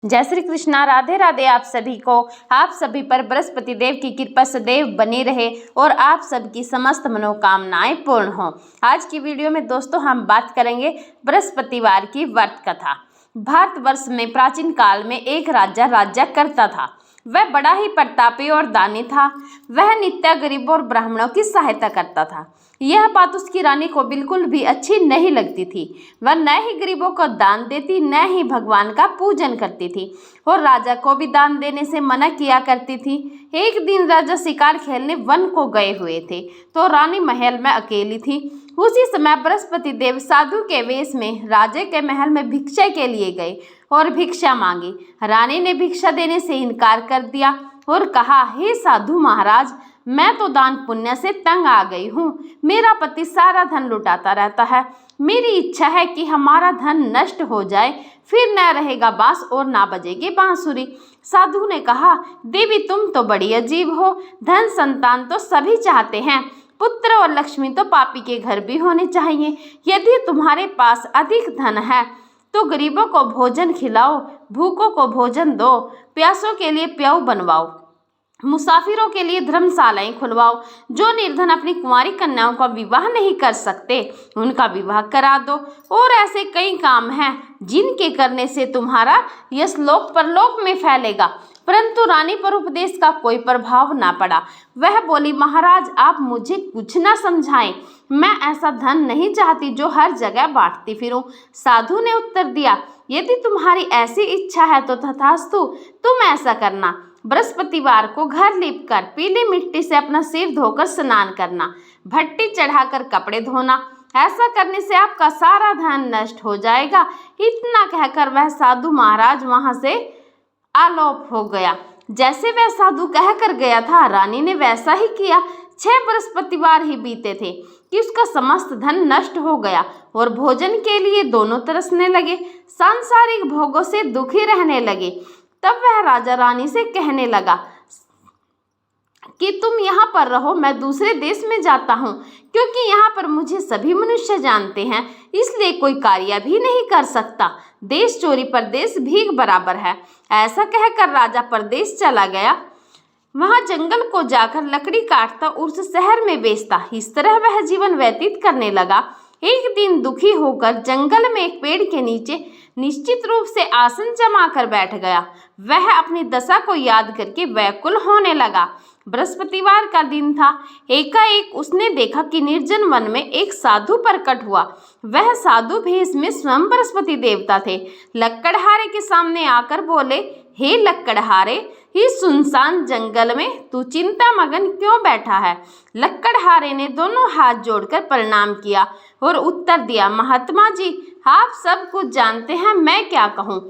जय श्री कृष्णा। राधे राधे। आप सभी को, आप सभी पर बृहस्पति देव की कृपा सदैव बनी रहे और आप सबकी समस्त मनोकामनाएं पूर्ण हो। आज की वीडियो में दोस्तों हम बात करेंगे बृहस्पतिवार की व्रत कथा। भारतवर्ष में प्राचीन काल में एक राजा राज्य करता था। वह बड़ा ही प्रतापी और दानी था। वह नित्य गरीबों और ब्राह्मणों की सहायता करता था। यह बात उसकी रानी को बिल्कुल भी अच्छी नहीं लगती थी। वह न ही गरीबों को दान देती, न ही भगवान का पूजन करती थी और राजा को भी दान देने से मना किया करती थी। एक दिन राजा शिकार खेलने वन को गए हुए थे तो रानी महल में अकेली थी। उसी समय बृहस्पति देव साधु के वेश में राजे के महल में भिक्षा के लिए गए और भिक्षा मांगी। रानी ने भिक्षा देने से इनकार कर दिया और कहा, हे साधु महाराज, मैं तो दान पुण्य से तंग आ गई हूँ। मेरा पति सारा धन लुटाता रहता है। मेरी इच्छा है कि हमारा धन नष्ट हो जाए, फिर न रहेगा बांस और ना बजेगी बांसुरी। साधु ने कहा, देवी तुम तो बड़ी अजीब हो। धन संतान तो सभी चाहते हैं, पुत्र और लक्ष्मी तो पापी के घर भी होने चाहिए। यदि तुम्हारे पास अधिक धन है तो गरीबों को भोजन खिलाओ, भूखों को भोजन दो, प्यासों के लिए प्याऊ बनवाओ, मुसाफिरों के लिए धर्मशालाएं खुलवाओ। जो निर्धन अपनी कुंवारी कन्याओं का विवाह नहीं कर सकते उनका विवाह करा दो। और ऐसे कई काम हैं जिनके करने से तुम्हारा यश लोक परलोक में फैलेगा। परंतु रानी पर उपदेश का कोई प्रभाव ना पड़ा। वह बोली, महाराज आप मुझे कुछ ना समझाएं। मैं ऐसा धन नहीं चाहती जो हर जगह बांटती फिरूं। साधु ने उत्तर दिया, यदि तुम्हारी ऐसी इच्छा है तो तथास्तु, तुम ऐसा करना। बृहस्पतिवार को घर लीपकर पीली मिट्टी से अपना सिर धोकर स्नान करना, भट्टी चढ़ाकर कपड़े धोना। ऐसा करने से आपका सारा धन नष्ट हो जाएगा। इतना कहकर वह साधु महाराज वहां से आलोप हो गया। जैसे वह साधु कहकर गया था, रानी ने वैसा ही किया। 6 बृहस्पतिवार ही बीते थे कि उसका समस्त धन नष्ट हो गया और भोजन के लिए दोनों तरसने लगे, सांसारिक भोगों से दुखी रहने लगे। तब वह राजा रानी से कहने लगा कि तुम यहाँ पर रहो, मैं दूसरे देश में जाता हूँ, क्योंकि यहाँ पर मुझे सभी मनुष्य जानते हैं, इसलिए कोई कार्य भी नहीं कर सकता। देश चोरी परदेश भीख बराबर है। ऐसा कहकर राजा परदेश चला गया। वहां जंगल को जाकर लकड़ी काटता और उस शहर में बेचता। इस तरह वह जीवन व्यतीत करने लगा। एक दिन दुखी होकर जंगल में एक पेड़ के नीचे निश्चित रूप से आसन जमा कर बैठ गया। वह अपनी दशा को याद करके व्याकुल होने लगा। बृहस्पतिवार का दिन था। एकाएक उसने देखा कि निर्जन वन में एक साधु प्रकट हुआ। वह साधु भेष में स्वयं बृहस्पति देवता थे। लक्कड़हारे के सामने आकर बोले, हे लक्कड़हारे, इस सुनसान जंगल में तू चिंता मगन क्यों बैठा है? लक्कड़हारे ने दोनों हाथ जोड़कर प्रणाम किया और उत्तर दिया, महात्मा जी, आप सब कुछ जानते हैं, मैं क्या कहूँ।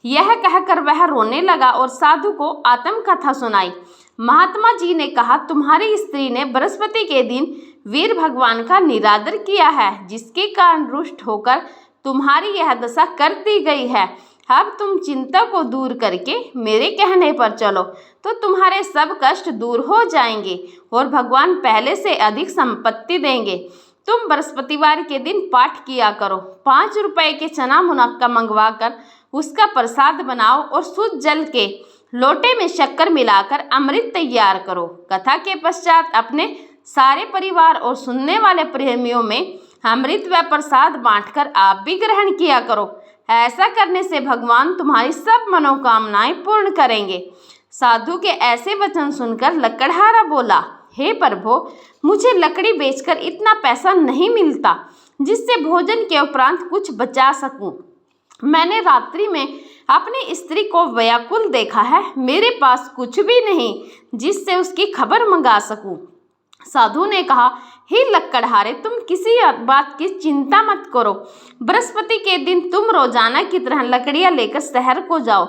यह कहकर वह रोने लगा और साधु को आत्मकथा सुनाई। महात्मा जी ने कहा, तुम्हारी स्त्री ने बृहस्पति के दिन वीर भगवान का निरादर किया है, जिसके कारण रुष्ट होकर तुम्हारी यह दशा कर दी गई है। अब तुम चिंता को दूर करके मेरे कहने पर चलो तो तुम्हारे सब कष्ट दूर हो जाएंगे और भगवान पहले से अधिक संपत्ति देंगे। तुम बृहस्पतिवार के दिन पाठ किया करो। 5 रुपए के चना मुनक्का मंगवा कर उसका प्रसाद बनाओ और शुद्ध जल के लोटे में शक्कर मिलाकर अमृत तैयार करो। कथा के पश्चात अपने सारे परिवार और सुनने वाले प्रेमियों में अमृत व प्रसाद बांटकर आप भी ग्रहण किया करो। ऐसा करने से भगवान तुम्हारी सब मनोकामनाएं पूर्ण करेंगे। साधु के ऐसे वचन सुनकर लक्कड़हारा बोला, हे प्रभु, मुझे लकड़ी बेचकर इतना पैसा नहीं मिलता जिससे भोजन के उपरांत कुछ बचा सकूं। मैंने रात्रि में अपनी स्त्री को व्याकुल देखा है। मेरे पास कुछ भी नहीं जिससे उसकी खबर मंगा सकूं। साधु ने कहा, हे लक्कड़हारे, तुम किसी बात की चिंता मत करो। बृहस्पति के दिन तुम रोजाना की तरह लकड़ियां लेकर शहर को जाओ।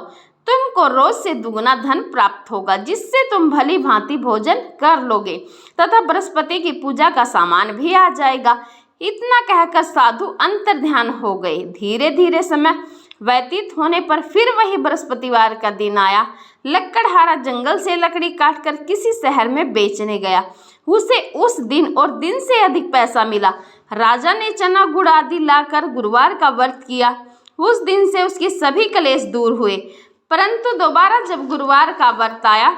तुमको रोज से दुगना धन प्राप्त होगा, जिससे तुम भली भांति भोजन कर लोगे तथा बृहस्पति की पूजा का सामान भी आ जाएगा। इतना कहकर साधु अंतर्ध्यान हो गए। धीरे धीरे समय व्यतीत होने पर फिर वही बृहस्पतिवार का दिन आया। लक्कड़हारा जंगल से लकड़ी काटकर किसी शहर में बेचने गया। उसे उस दिन और दिन से अधिक पैसा मिला। राजा ने चना गुड़ आदि लाकर गुरुवार का व्रत किया। उस दिन से उसके सभी कलेश दूर हुए। परंतु दोबारा जब गुरुवार का व्रत आया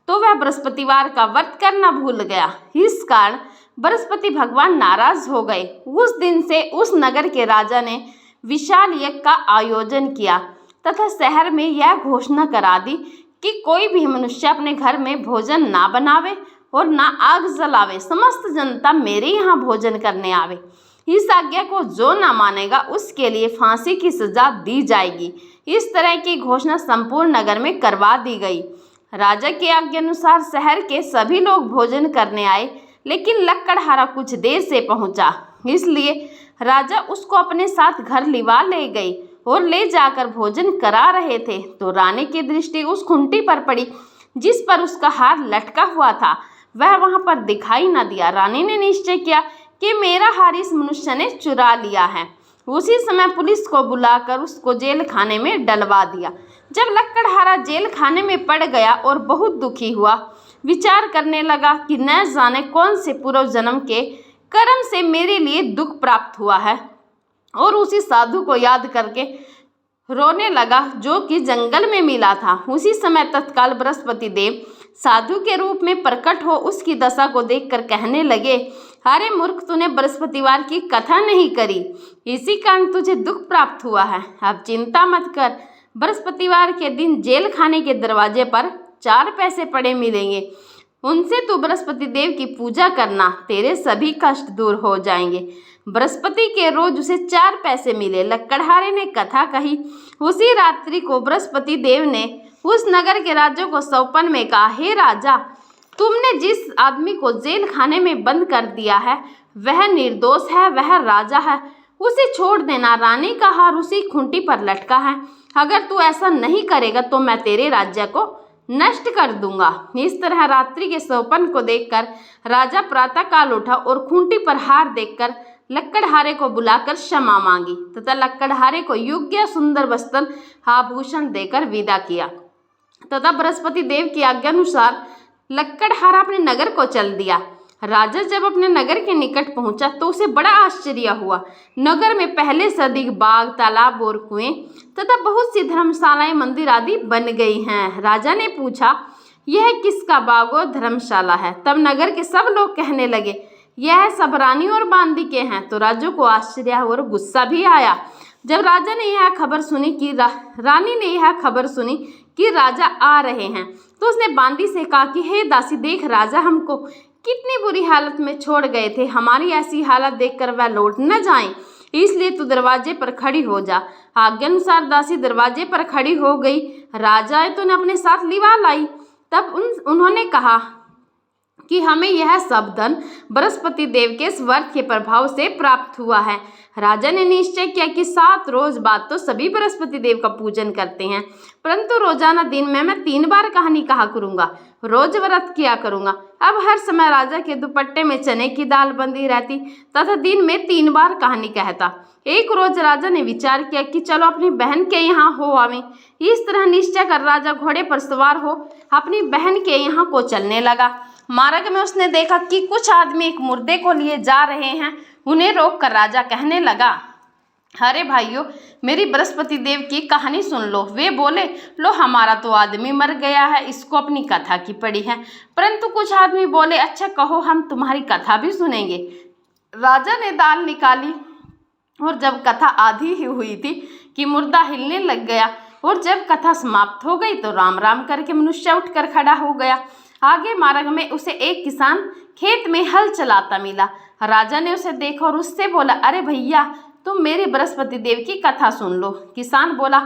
तो वह बृहस्पतिवार का व्रत करना भूल गया। इस कारण बृहस्पति भगवान नाराज हो गए। उस दिन से उस नगर के राजा ने विशाल यज्ञ का आयोजन किया तथा शहर में यह घोषणा करा दी कि कोई भी मनुष्य अपने घर में भोजन ना बनावे और ना आग जलावे, समस्त जनता मेरे यहाँ भोजन करने आवे। इस आज्ञा को जो ना मानेगा उसके लिए फांसी की सजा दी जाएगी। इस तरह की घोषणा संपूर्ण नगर में करवा दी गई। राजा के आज्ञा अनुसार शहर के सभी लोग भोजन करने आए, लेकिन लक्कड़हारा कुछ देर से पहुंचा, इसलिए राजा उसको अपने साथ घर लिवा ले गई और ले जाकर भोजन करा रहे थे तो रानी की दृष्टि उस खूंटी पर पड़ी जिस पर उसका हार लटका हुआ था। वह वहां पर दिखाई न दिया। रानी ने निश्चय किया कि मेरा हार इस मनुष्य ने चुरा लिया है। उसी समय पुलिस को बुलाकर उसको जेल खाने में डलवा दिया। जब लक्कड़हारा जेल खाने में पड़ गया और बहुत दुखी हुआ, विचार करने लगा कि न जाने कौन से पूर्व जन्म के कर्म से मेरे लिए दुख प्राप्त हुआ है, और उसी साधु को याद करके रोने लगा जो कि जंगल में मिला था। उसी समय तत्काल बृहस्पति देव साधु के रूप में प्रकट हो उसकी दशा को देखकर कहने लगे, अरे मूर्ख, तूने बृहस्पतिवार की कथा नहीं करी, इसी कारण तुझे दुख प्राप्त हुआ है। अब चिंता मत कर, बृहस्पतिवार के दिन जेल खाने के दरवाजे पर 4 पैसे पड़े मिलेंगे, उनसे तू बृहस्पति देव की पूजा करना, तेरे सभी कष्ट दूर हो जाएंगे। बृहस्पति के रोज उसे 4 पैसे मिले। लक्कड़हारे ने कथा कही। उसी रात्रि को बृहस्पति देव ने उस नगर के राजा को सौपन में कहा, हे राजा, तुमने जिस आदमी को जेल खाने में बंद कर दिया है वह निर्दोष है, वह राजा है, उसे छोड़ देना। रानी का हार उसी खूंटी पर लटका है। अगर तू ऐसा नहीं करेगा तो मैं तेरे राज्य को नष्ट कर दूंगा। इस तरह रात्रि के सौपन को देखकर राजा प्रातःकाल उठा और खूंटी पर हार देखकर लक्कड़हारे को बुलाकर क्षमा मांगी तथा लक्कड़हारे को योग्य सुंदर वस्त्र आभूषण देकर विदा किया तथा बृहस्पति देव की आज्ञानुसार लक्कड़हारा अपने नगर को चल दिया। राजा जब अपने नगर के निकट पहुंचा तो उसे बड़ा आश्चर्य हुआ। नगर में पहले से अधिक बाग, तालाब और कुएं तथा बहुत सी धर्मशालाएं, मंदिर आदि बन गई हैं। राजा ने पूछा, यह किसका बाग और धर्मशाला है? तब नगर के सब लोग कहने लगे, यह सब रानी और बांदी के हैं। तो राजा को आश्चर्य और गुस्सा भी आया। जब राजा ने यह खबर सुनी कि रानी ने यह खबर सुनी कि राजा आ रहे हैं तो उसने बांदी से कहा कि हे दासी, देख, राजा हमको कितनी बुरी हालत में छोड़ गए थे, हमारी ऐसी हालत देखकर वह लौट न जाएं, इसलिए तू दरवाजे पर खड़ी हो जा। आज्ञानुसार दासी दरवाजे पर खड़ी हो गई। राजा आए तो उन्हें अपने साथ लिवा लाई। तब उन्होंने कहा कि हमें यह सब धन बृहस्पति देव के इस व्रत के प्रभाव से प्राप्त हुआ है। राजा ने निश्चय किया कि 7 रोज बाद तो सभी बृहस्पति देव का पूजन करते हैं, परंतु रोजाना दिन में मैं 3 बार कहानी कहा करूंगा, रोज व्रत किया करूंगा। अब हर समय राजा के दुपट्टे में चने की दाल बंधी रहती तथा दिन में 3 बार कहानी कहता। एक रोज राजा ने विचार किया कि चलो अपनी बहन के यहाँ हो आवे। इस तरह निश्चय कर राजा घोड़े पर सवार हो अपनी बहन के यहाँ को चलने लगा। मार्ग में उसने देखा कि कुछ आदमी एक मुर्दे को लिए जा रहे हैं। उन्हें रोककर राजा कहने लगा, अरे भाइयों, मेरी बृहस्पति देव की कहानी सुन लो। वे बोले, लो, हमारा तो आदमी मर गया है, इसको अपनी कथा की पड़ी है। परंतु कुछ आदमी बोले, अच्छा कहो, हम तुम्हारी कथा भी सुनेंगे। राजा ने दाल निकाली और जब कथा आधी ही हुई थी कि मुर्दा हिलने लग गया, और जब कथा समाप्त हो गई तो राम राम करके मनुष्य उठकर खड़ा हो गया। आगे मार्ग में उसे एक किसान खेत में हल चलाता मिला। राजा ने उसे देखा और उससे बोला, अरे भैया, तुम मेरी बृहस्पति देव की कथा सुन लो। किसान बोला,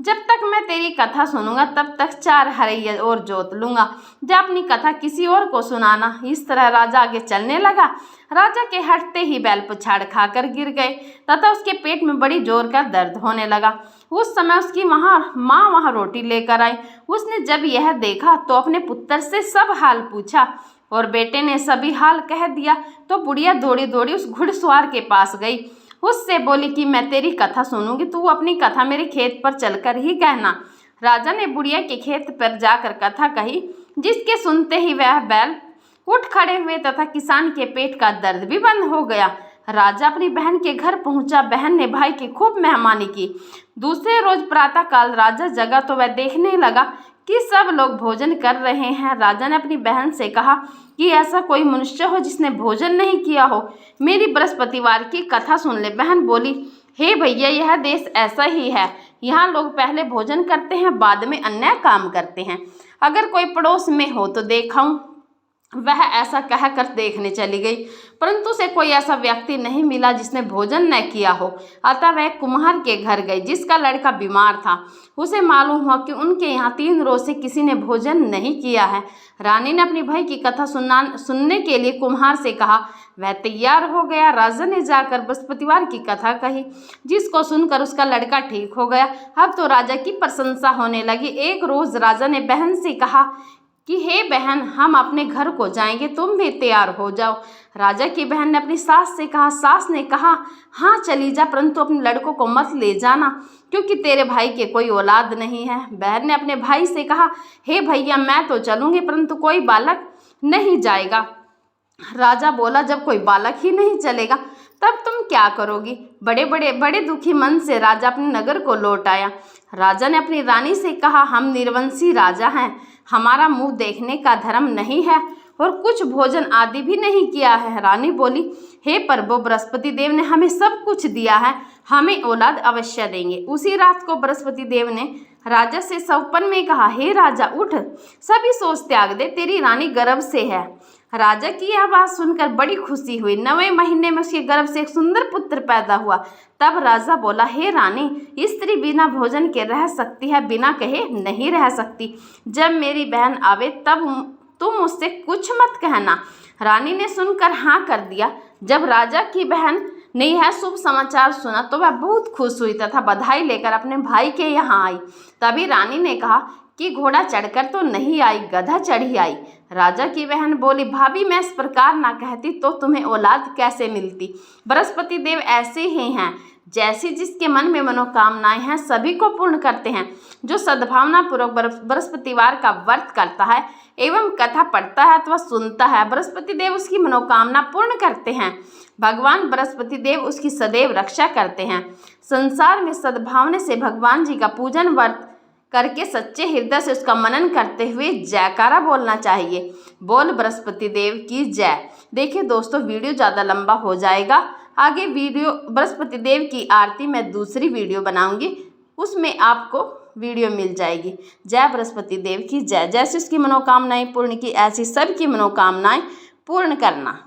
जब तक मैं तेरी कथा सुनूंगा तब तक 4 हरैया और जोत लूंगा, जब अपनी कथा किसी और को सुनाना। इस तरह राजा आगे चलने लगा। राजा के हटते ही बैल पछाड़ खाकर गिर गए तथा उसके पेट में बड़ी जोर का दर्द होने लगा। उस समय उसकी माँ वहाँ रोटी लेकर आई। उसने जब यह देखा तो अपने पुत्र से सब हाल पूछा और बेटे ने सभी हाल कह दिया। तो बुढ़िया दौड़ी दौड़ी उस घुड़सवार के पास गई, उससे बोली कि मैं तेरी कथा सुनूंगी, तू अपनी कथा मेरे खेत पर चलकर ही कहना। राजा ने बुढ़िया के खेत पर जाकर कथा कही, जिसके सुनते ही वह बैल उठ खड़े हुए तथा किसान के पेट का दर्द भी बंद हो गया। राजा अपनी बहन के घर पहुंचा। बहन ने भाई की खूब मेहमानी की। दूसरे रोज प्रातःकाल राजा जगा तो वह देखने लगा कि सब लोग भोजन कर रहे हैं। राजा ने अपनी बहन से कहा कि ऐसा कोई मनुष्य हो जिसने भोजन नहीं किया हो, मेरी बृहस्पतिवार की कथा सुन ले। बहन बोली, हे भैया, यह देश ऐसा ही है। यहाँ लोग पहले भोजन करते हैं, बाद में अन्य काम करते हैं। अगर कोई पड़ोस में हो तो देखाऊं। वह ऐसा कहकर देखने चली गई, परंतु उसे कोई ऐसा व्यक्ति नहीं मिला जिसने भोजन न किया हो। अतः वह कुम्हार के घर गई जिसका लड़का बीमार था। उसे मालूम हुआ कि उनके यहाँ 3 रोज से किसी ने भोजन नहीं किया है। रानी ने अपनी भाई की कथा सुनने के लिए कुम्हार से कहा। वह तैयार हो गया। राजा ने जाकर बृहस्पतिवार की कथा कही, जिसको सुनकर उसका लड़का ठीक हो गया। अब तो राजा की प्रशंसा होने लगी। एक रोज राजा ने बहन से कहा कि हे बहन, हम अपने घर को जाएंगे, तुम भी तैयार हो जाओ। राजा की बहन ने अपनी सास से कहा। सास ने कहा, हाँ चली जा, परंतु अपने लड़कों को मत ले जाना, क्योंकि तेरे भाई के कोई औलाद नहीं है। बहन ने अपने भाई से कहा, हे भैया, मैं तो चलूंगी, परंतु कोई बालक नहीं जाएगा। राजा बोला, जब कोई बालक ही नहीं चलेगा तब तुम क्या करोगी? बड़े दुखी मन से राजा अपने नगर को लौट आया। राजा ने अपनी रानी से कहा, हम निर्वंशी राजा हैं, हमारा मुंह देखने का धर्म नहीं है और कुछ भोजन आदि भी नहीं किया है। रानी बोली, हे प्रभु, बृहस्पति देव ने हमें सब कुछ दिया है, हमें औलाद अवश्य देंगे। उसी रात को बृहस्पति देव ने राजा से सपन में कहा, हे राजा, उठ, सभी सोच त्याग दे, तेरी रानी गर्भ से है। राजा की यह बात सुनकर बड़ी खुशी हुई। 9वें महीने में उसके गर्भ से एक सुंदर पुत्र पैदा हुआ। तब राजा बोला, हे रानी, स्त्री बिना भोजन के रह सकती है, बिना कहे नहीं रह सकती। जब मेरी बहन आवे तब तुम उससे कुछ मत कहना। रानी ने सुनकर हाँ कर दिया। जब राजा की बहन ने यह शुभ समाचार सुना तो वह बहुत खुश हुई तथा बधाई लेकर अपने भाई के यहाँ आई। तभी रानी ने कहा कि घोड़ा चढ़कर तो नहीं आई, गधा चढ़ी आई। राजा की बहन बोली, भाभी, मैं इस प्रकार ना कहती तो तुम्हें औलाद कैसे मिलती? बृहस्पति देव ऐसे ही हैं, जैसे जिसके मन में मनोकामनाएं हैं सभी को पूर्ण करते हैं। जो सद्भावना पूर्वक बृहस्पतिवार का व्रत करता है एवं कथा पढ़ता है अथवा सुनता है, बृहस्पति देव उसकी मनोकामना पूर्ण करते हैं। भगवान बृहस्पति देव उसकी सदैव रक्षा करते हैं। संसार में सद्भावना से भगवान जी का पूजन व्रत करके सच्चे हृदय से उसका मनन करते हुए जयकारा बोलना चाहिए। बोल बृहस्पति देव की जय। देखिए दोस्तों, वीडियो ज़्यादा लंबा हो जाएगा। आगे वीडियो बृहस्पति देव की आरती मैं दूसरी वीडियो बनाऊंगी, उसमें आपको वीडियो मिल जाएगी। जय बृहस्पति देव की जय। जैसे उसकी मनोकामनाएं पूर्ण की, ऐसी सबकी मनोकामनाएं पूर्ण करना।